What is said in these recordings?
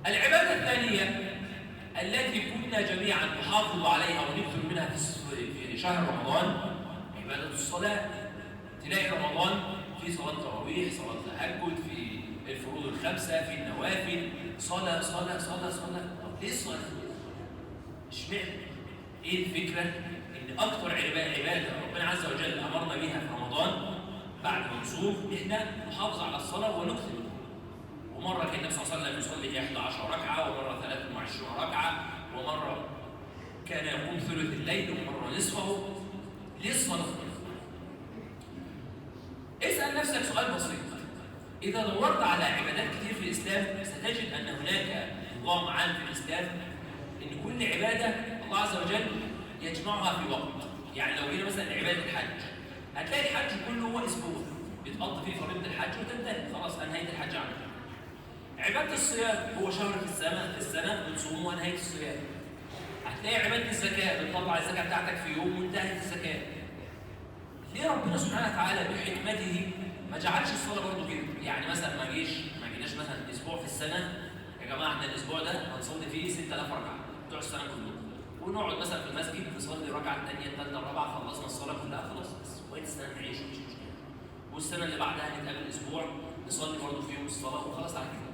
العبادة الثانية التي كنا جميعا نحافظ عليها ونكثر منها في شهر رمضان عبادة الصلاة. تلاقي رمضان في صلاة تراويح، صلاة تهجد، في الفروض الخمسة، في النوافل، صلاة صلاة صلاة صلاة. طب ليه الصلاة؟ اشمعنى؟ ايه الفكرة؟ ان اكثر عبادة ربنا عز وجل امرنا بها في رمضان بعد ما نصوم احنا نحافظ على الصلاة ونكثر. ومرة كان النبي صلى الله عليه وسلم يصلي 11 ركعة، ومرة 23 ركعة، ومرة كان يقوم ثلث الليل، ومرة نصفه. ليه الصلاة؟ اسأل نفسك سؤال بسيط. إذا دورت على عبادات كتير في الإسلام ستجد أن هناك نظام عام في الإسلام إن كل عبادة الله عز وجل يجمعها في وقت. يعني لو جينا مثلا لعبادة الحج هتلاقي الحج كله هو أسبوع بتقضي فيه فريضة الحج وتنتهي، خلاص أنهيت الحج عنك. عبادة الصيام هو شهر في السنة بتصومه ونهاية الصيام. هتلاقي عبادة الزكاة بتطلع الزكاة بتاعتك في يوم وانتهت الزكاة. ليه ربنا سبحانه وتعالى بحكمته ما جعلش الصلاة برضه كده؟ يعني مثلا ما جيناش مثلا اسبوع في السنة يا جماعة احنا الاسبوع ده هنصلي فيه 6000 ركعة بتوع السنة كلهم، ونقعد مثلا في المسجد نصلي الركعة الثانية الثالثة الرابعة، خلصنا الصلاة كلها خلاص، بس وقت السنة نعيش مش مشكلة. والسنة اللي بعدها نتقابل اسبوع نصلي برضه في يوم الصلاة وخلاص على كده.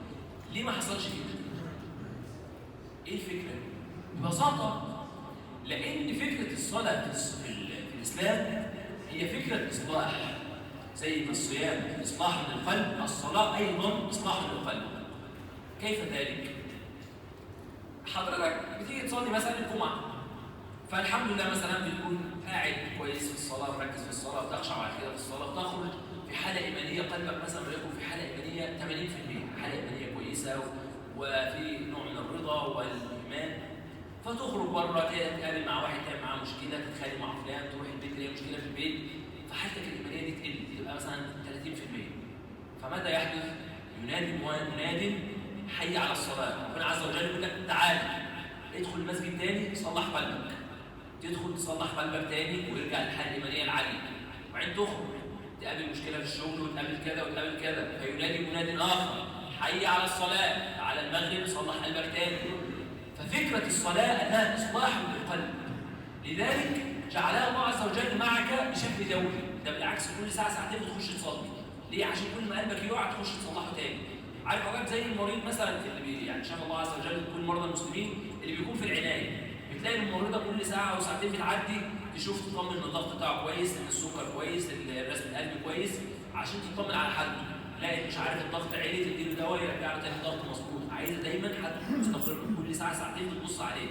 ليه ما حصلش كده؟ ايه الفكرة؟ ببساطة لأن فكرة الصلاة في الإسلام هي فكرة إصلاح، زي ما الصيام إصلاح للقلب، الصلاة أيضا إصلاح للقلب. كيف ذلك؟ حضرتك بتيجي تصلي مثلا الجمعة، فالحمد لله مثلا بتكون قاعد كويس في الصلاة ومركز في الصلاة وتخشع بعد كده في الصلاة، وتخرج في حالة إيمانية، قلبك مثلا يكون في حالة إيمانية 80%، حالة إيمانية كويسة وفي نوع من الرضا والإيمان. فتخرج بره تتقابل مع واحد تعمل معاه مشكلة، تتخانق مع فلان، تروح البيت تلاقي مشكلة في البيت، فحالتك الإيمانية دي تقل، تبقى مثلا 30%. فماذا يحدث؟ ينادي مناد حي على الصلاة. ربنا عز وجل يقول لك تعال ادخل المسجد تاني صلح قلبك. تدخل تصلح قلبك تاني ويرجع للحالة الإيمانية العالية. وبعدين تخرج تقابل مشكلة في الشغل وتقابل كذا وتقابل كذا، فينادي مناد آخر حي على الصلاة، على المغرب صلح قلبك تاني. ففكرة الصلاة أنها إصلاح للقلب، لذلك جعلها الله عز وجل معك بشكل دوري. ده بالعكس كل ساعة ساعتين بتخش تصلي. ليه؟ عشان كل ما قلبك يقع تخش تصلحه تاني. عارف حضرتك زي المريض مثلا اللي يعني شاف الله عز وجل كل مرضى المسلمين اللي بيكون في العناية، بتلاقي الممرضة كل ساعة أو ساعتين بتعدي تشوف تطمن ان الضغط بتاعه كويس، ان السكر كويس، رسم القلب كويس، عشان تطمن على حالته. لا مش عارف الضغط عالي تديله دواء يرجع له تاني الضغط مظبوط. عايزه دايما حد مستقر كل ساعه ساعتين بتبص عليه.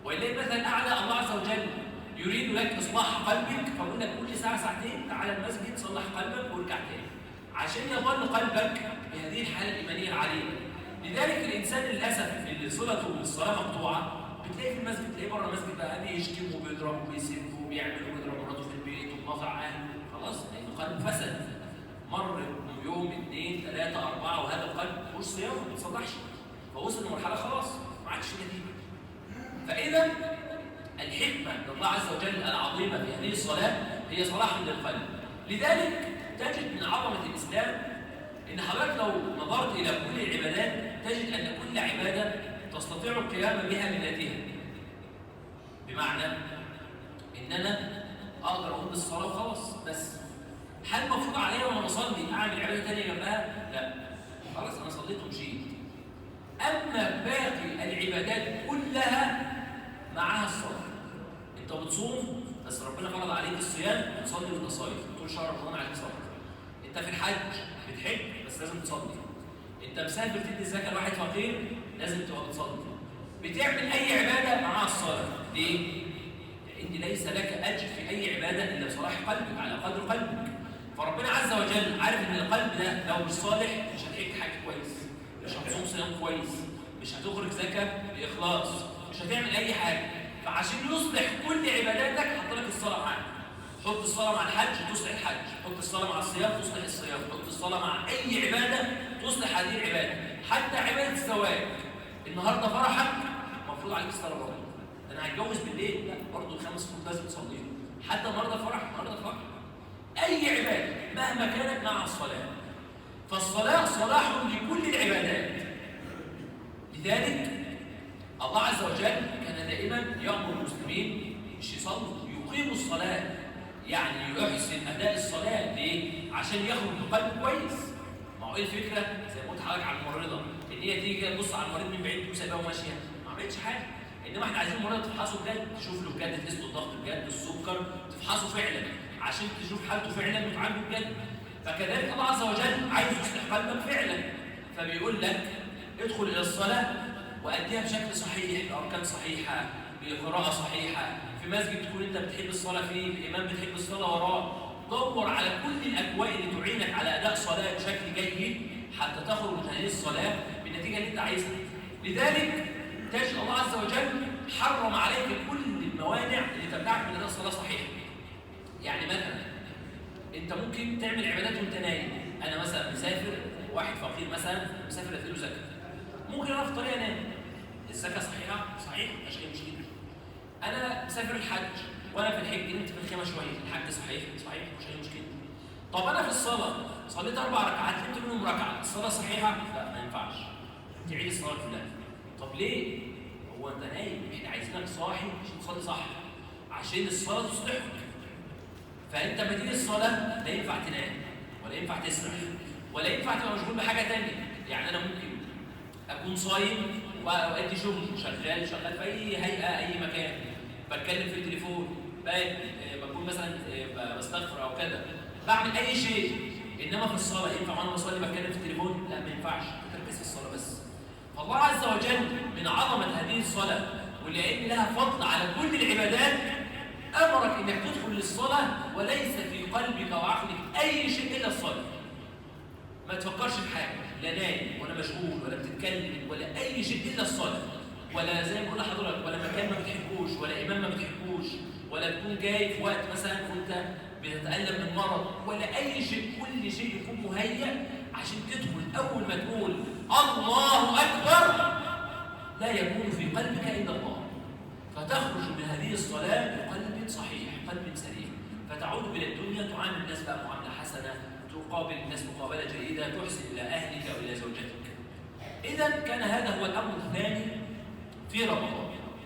ولله المثل الاعلى، الله عز وجل يريد لك اصلاح قلبك، فبقول لك كل ساعه ساعتين تعالى المسجد صلح قلبك وارجع تاني عشان يظل قلبك بهذه الحاله الايمانيه العاليه. لذلك الانسان للاسف اللي صلته بالصلاه مقطوعه بتلاقي في المسجد، تلاقيه بره المسجد بقى بيشتم وبيضرب وبيسب وبيعمل وبيضرب مراته في البيت وبيقاطع اهله، خلاص لانه قلبه فسد. مر يوم 2 3 4 وهذا القلب مش صيام ما بيتصلحش، فوصل لمرحله خلاص ما عادش نتيجه. فاذا الحكمه من الله عز وجل العظيمه في هذه الصلاه هي صلاح للقلب. لذلك تجد من عظمه الاسلام ان حضرتك لو نظرت الى كل العبادات تجد ان كل عباده تستطيع القيام بها بذاتها. بمعنى ان انا اقدر اقوم بالصلاه وخلاص، بس هل مفروض عليا وانا بصلي اعمل عباده ثانيه جنبها؟ لا، خلاص انا صليت ومشيت. اما باقي العبادات كلها معاها الصلاه. انت بتصوم بس ربنا فرض عليك الصيام، بتصلي وانت صايم طول شهر رمضان عليك صلاه. انت في الحج بتحج بس لازم تصلي. انت مسافر تدي الزكاه لواحد فقير لازم تبقى بتصلي. بتعمل اي عباده معاها الصلاه. ليه؟ لان ليس لك اجر في اي عباده الا بصلاح قلبك على قدر قلبك. فربنا عز وجل عارف ان القلب ده لو مش صالح مش هتحج حاجه كويس، مش هتصوم صيام كويس، مش هتخرج زكاه باخلاص، مش هتعمل اي حاجه. فعشان يصلح كل عباداتك حط لك الصلاه معاك. حط الصلاه مع الحج تصلح الحج، حط الصلاه مع الصيام تصلح الصيام، حط الصلاه مع اي عباده تصلح هذه العباده. حتى عباده الزواج، النهارده فرحك المفروض عليك الصلاه برضه. انا هتجوز بالليل، لا برضه الخمس فروض لازم تصليهم. حتى النهارده فرح، النهارده فرح. أي عبادة مهما كانت مع الصلاة، فالصلاة صلاح لكل العبادات. لذلك الله عز وجل كان دائما يأمر المسلمين مش يصلوا، يقيموا الصلاة، يعني يحسن أداء الصلاة. ليه؟ عشان يخرج بقلب كويس. ما هو ايه الفكرة؟ زي ما قلت حضرتك على الممرضة، إن هي تيجي كده تبص على المريض من بعيد وسايباه وماشية، ما عملتش حاجة. إنما إحنا عايزين الممرضة تفحصه بجد، تشوف له بجد، تقيس له الضغط بجد، السكر، تفحصه فعلا عشان تشوف حالته فعلا وتعالجه بجد. فكذلك الله عز وجل عايز يصلح قلبك فعلا، فبيقول لك ادخل إلى الصلاة وأديها بشكل صحيح، بأركان صحيحة، بقراءة صحيحة، في مسجد تكون أنت بتحب الصلاة فيه، الإمام بتحب الصلاة وراه. دور على كل الأجواء اللي تعينك على أداء صلاة بشكل جيد حتى تخرج من هذه الصلاة بالنتيجة اللي أنت عايزها. لذلك تجد الله عز وجل حرم عليك كل الموانع اللي تمنعك من أداء صلاة صحيحة. يعني مثلا أنت ممكن تعمل عبادات وأنت نايم. أنا مثلا مسافر، واحد فقير مثلا مسافر أديله زكاة، ممكن أنا في طريق أنام. الزكاة صحيحة؟ صحيح، مش أي مشكلة. أنا مسافر الحج وأنا في الحج نمت في الخيمة شوية، الحج صحيح؟ صحيح، مش أي مشكلة. طب أنا في الصلاة صليت 4 ركعات نمت منهم ركعة، الصلاة صحيحة؟ لا، ما ينفعش. تعيد الصلاة كلها. طب ليه؟ هو أنت نايم، إحنا عايزينك صاحي عشان تصلي صح، عشان الصلاة تصلحك. فأنت لما تيجي الصلاة لا ينفع تنام، ولا ينفع تسرح، ولا ينفع تبقى مشغول بحاجة تانية. يعني أنا ممكن أكون صايم وأدي شغل، شغال في أي هيئة، أي مكان، بتكلم في التليفون، بكون مثلا بستغفر أو كده، بعمل أي شيء. إنما في الصلاة ينفع وأنا بصلي بتكلم في التليفون؟ لا، ما ينفعش، تركز في الصلاة بس. فالله عز وجل من عظمة هذه الصلاة ولأن لها فضل على كل العبادات أمرك إنك تدخل للصلاة وليس في قلبك وعقلك أي شيء إلا الصلاة. ما تفكرش في حاجة، لا نايم ولا مشغول ولا بتتكلم ولا أي شيء إلا الصلاة. ولا زي ما بقول لحضرتك، ولا مكان ما بتحبوش، ولا إمام ما بتحبوش، ولا تكون جاي في وقت مثلا وأنت بتتألم من مرض، ولا أي شيء. كل شيء يكون مهيأ عشان تدخل. أول ما تقول الله أكبر لا يكون في قلبك إلا الله، فتخرج من هذه الصلاة بقلب صحيح، قلب سليم، فتعود إلى الدنيا تعامل الناس بقى معاملة حسنة، تقابل الناس مقابلة جيدة، تحسن إلى أهلك أو إلى زوجتك. إذا كان هذا هو الأمر الثاني في رمضان.